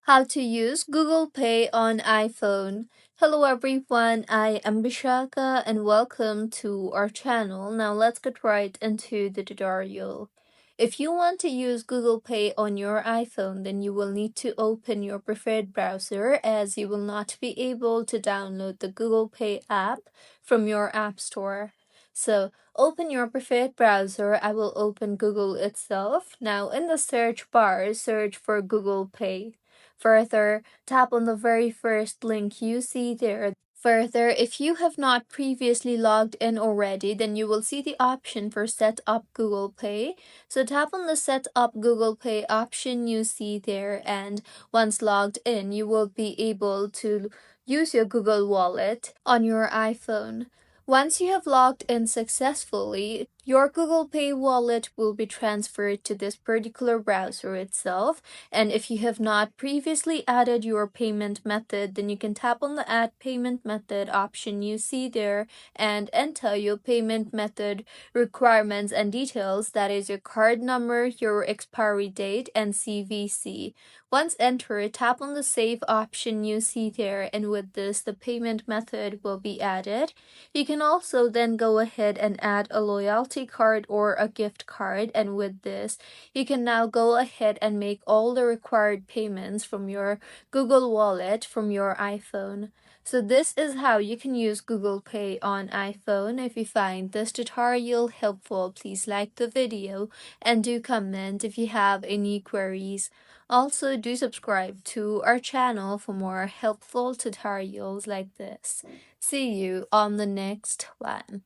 How to use Google Pay on iPhone. Hello everyone, I am Bishaka and welcome to our channel. Now let's get right into the tutorial. If you want to use Google Pay on your iPhone, then you will need to open your preferred browser as you will not be able to download the Google Pay app from your app store. So open your preferred browser. I will open Google itself. Now in the search bar, search for Google Pay. Further, tap on the very first link you see there. Further, if you have not previously logged in already, then you will see the option for Set Up Google Pay. So tap on the Set Up Google Pay option you see there, and once logged in, you will be able to use your Google Wallet on your iPhone. Once you have logged in successfully, your Google Pay wallet will be transferred to this particular browser itself. And if you have not previously added your payment method, then you can tap on the Add Payment Method option you see there and enter your payment method requirements and details, that is your card number, your expiry date, and CVC. Once entered, tap on the Save option you see there, and with this, the payment method will be added. You can also then go ahead and add a loyalty card or a gift card, and with this, you can now go ahead and make all the required payments from your Google Wallet from your iPhone. So this is how you can use Google Pay on iPhone. If you find this tutorial helpful, please like the video and do comment if you have any queries. Also, do subscribe to our channel for more helpful tutorials like this. See you on the next one.